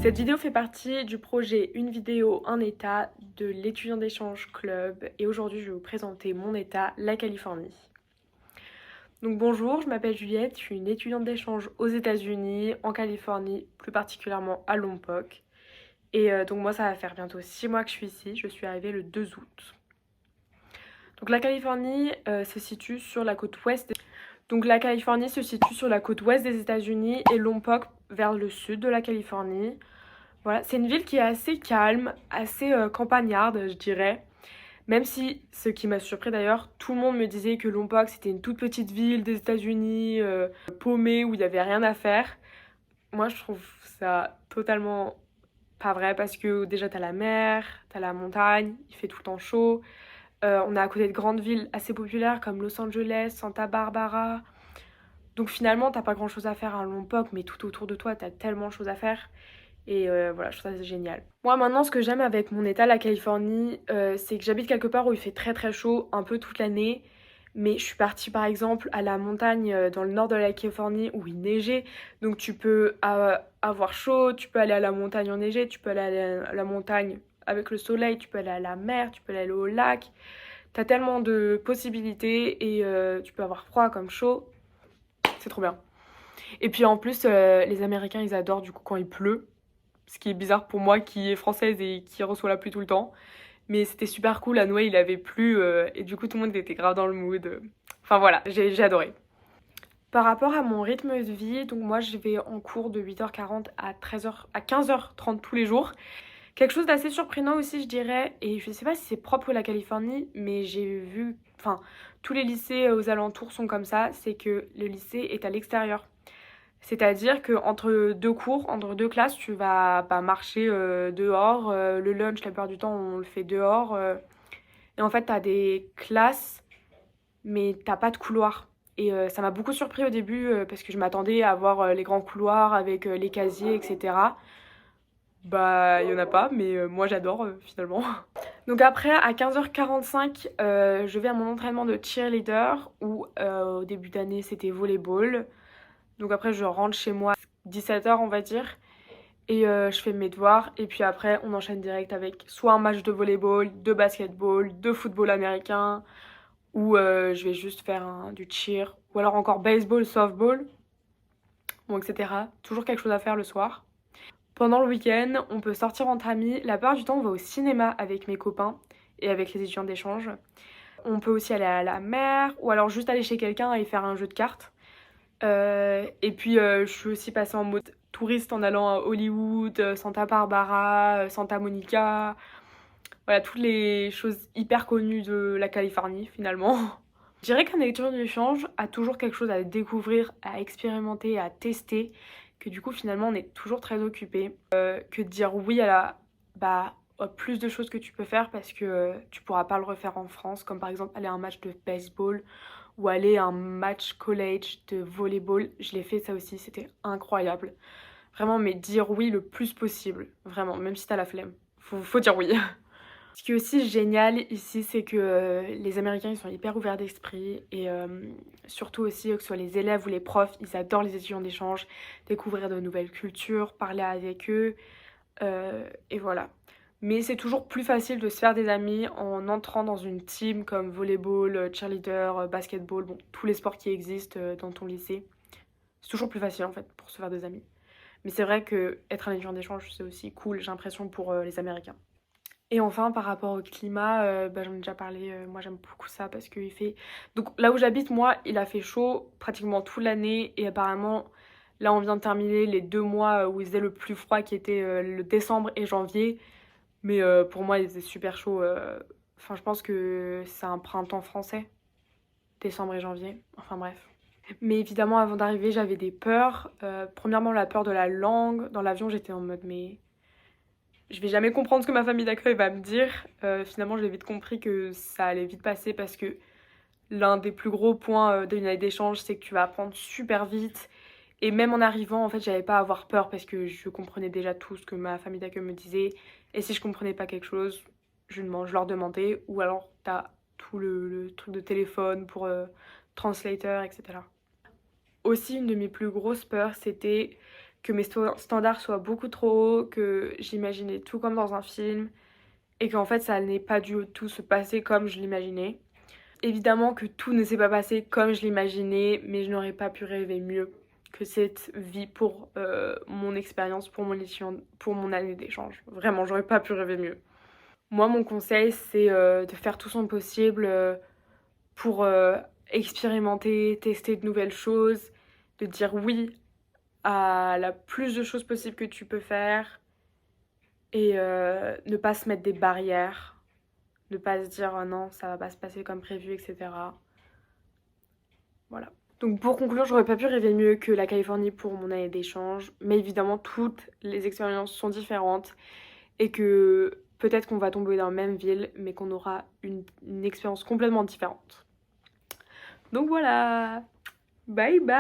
Cette vidéo fait partie du projet Une vidéo, un état de l'étudiant d'échange club et aujourd'hui je vais vous présenter mon état, la Californie. Donc bonjour, je m'appelle Juliette, je suis une étudiante d'échange aux États-Unis, en Californie, plus particulièrement à Lompoc. Et donc moi ça va faire bientôt 6 mois que je suis ici, je suis arrivée le 2 août. Donc la Californie se situe sur la côte ouest. Donc la Californie se situe sur la côte ouest des États-Unis et Lompoc vers le sud de la Californie. Voilà, c'est une ville qui est assez calme, assez campagnarde, je dirais. Même si, ce qui m'a surpris d'ailleurs, tout le monde me disait que Lompoc c'était une toute petite ville des États-Unis, paumée, où il n'y avait rien à faire. Moi je trouve ça totalement pas vrai parce que déjà t'as la mer, t'as la montagne, il fait tout le temps chaud. On est à côté de grandes villes assez populaires comme Los Angeles, Santa Barbara. Donc finalement t'as pas grand chose à faire à Lompoc, mais tout autour de toi t'as tellement de choses à faire. Et voilà, je trouve ça génial. Moi maintenant, ce que j'aime avec mon état, la Californie, c'est que j'habite quelque part où il fait très très chaud, un peu toute l'année. Mais je suis partie par exemple à la montagne dans le nord de la Californie où il neigeait. Donc tu peux avoir chaud, tu peux aller à la montagne enneigée, tu peux aller à la montagne avec le soleil, tu peux aller à la mer, tu peux aller au lac. T'as tellement de possibilités et tu peux avoir froid comme chaud. C'est trop bien. Et puis en plus, les Américains, ils adorent du coup quand il pleut. Ce qui est bizarre pour moi qui est française et qui reçoit la pluie tout le temps. Mais c'était super cool, à Noël il avait plu et du coup tout le monde était grave dans le mood. Enfin voilà, j'ai adoré. Par rapport à mon rythme de vie, donc moi je vais en cours de 8h40 à 13h, à 15h30 tous les jours. Quelque chose d'assez surprenant aussi je dirais, et je sais pas si c'est propre à la Californie, mais j'ai vu, enfin tous les lycées aux alentours sont comme ça, c'est que le lycée est à l'extérieur. C'est-à-dire qu'entre deux cours, entre deux classes, tu vas marcher dehors. Le lunch, la plupart du temps, on le fait dehors. Et en fait, t'as des classes, mais t'as pas de couloir. Et ça m'a beaucoup surpris au début parce que je m'attendais à voir les grands couloirs avec les casiers, etc. Bah, il y en a pas, mais moi j'adore finalement. Donc après, à 15h45, je vais à mon entraînement de cheerleader où au début d'année c'était volleyball. Donc après, je rentre chez moi 17h on va dire. Et je fais mes devoirs. Et puis après, on enchaîne direct avec soit un match de volleyball, de basketball, de football américain. Ou je vais juste faire du cheer. Ou alors encore baseball, softball. Bon, etc. Toujours quelque chose à faire le soir. Pendant le week-end, on peut sortir entre amis. La plupart du temps, on va au cinéma avec mes copains et avec les étudiants d'échange. On peut aussi aller à la mer. Ou alors juste aller chez quelqu'un et faire un jeu de cartes. Et puis je suis aussi passée en mode touriste en allant à Hollywood, Santa Barbara, Santa Monica. Voilà, toutes les choses hyper connues de la Californie finalement. Je dirais qu'un étudiant d'échange a toujours quelque chose à découvrir, à expérimenter, à tester, que du coup finalement on est toujours très occupé. Que de dire oui à à plus de choses que tu peux faire parce que tu pourras pas le refaire en France, comme par exemple aller à un match de baseball ou aller à un match college de volleyball. Je l'ai fait ça aussi, c'était incroyable. Vraiment, mais dire oui le plus possible, vraiment, même si t'as la flemme. Faut dire oui. Ce qui est aussi génial ici, c'est que les Américains, ils sont hyper ouverts d'esprit et surtout aussi que ce soit les élèves ou les profs, ils adorent les étudiants d'échange, découvrir de nouvelles cultures, parler avec eux et voilà. Mais c'est toujours plus facile de se faire des amis en entrant dans une team comme volleyball, cheerleader, basketball, bon, tous les sports qui existent dans ton lycée. C'est toujours plus facile en fait pour se faire des amis. Mais c'est vrai que être un étudiant d'échange, c'est aussi cool, j'ai l'impression, pour les Américains. Et enfin, par rapport au climat, j'en ai déjà parlé, moi j'aime beaucoup ça parce qu'il fait... Donc là où j'habite, moi, il a fait chaud pratiquement toute l'année et apparemment, là on vient de terminer les 2 mois où il faisait le plus froid qui était le décembre et janvier. Mais pour moi, il faisait super chaud. Enfin, je pense que c'est un printemps français, décembre et janvier. Enfin bref. Mais évidemment, avant d'arriver, j'avais des peurs. Premièrement, la peur de la langue. Dans l'avion, j'étais en mode, mais je vais jamais comprendre ce que ma famille d'accueil va me dire. Finalement, j'ai vite compris que ça allait vite passer parce que l'un des plus gros points d'une année d'échange, c'est que tu vas apprendre super vite. Et même en arrivant, en fait, j'avais pas à avoir peur parce que je comprenais déjà tout ce que ma famille d'accueil me disait. Et si je comprenais pas quelque chose, je leur demandais. Ou alors, t'as tout le truc de téléphone pour translator, etc. Aussi, une de mes plus grosses peurs, c'était que mes standards soient beaucoup trop hauts, que j'imaginais tout comme dans un film et qu'en fait ça n'est pas du tout se passer comme je l'imaginais. Évidemment que tout ne s'est pas passé comme je l'imaginais, mais je n'aurais pas pu rêver mieux que cette vie pour mon expérience, pour mon année d'échange. Vraiment, j'aurais pas pu rêver mieux. Moi, mon conseil, c'est de faire tout son possible pour expérimenter, tester de nouvelles choses, de dire oui à la plus de choses possibles que tu peux faire et ne pas se mettre des barrières, ne pas se dire oh non, ça va pas se passer comme prévu, etc. Voilà. Donc pour conclure, j'aurais pas pu rêver mieux que la Californie pour mon année d'échange, mais évidemment toutes les expériences sont différentes et que peut-être qu'on va tomber dans la même ville, mais qu'on aura une expérience complètement différente. Donc voilà, bye bye.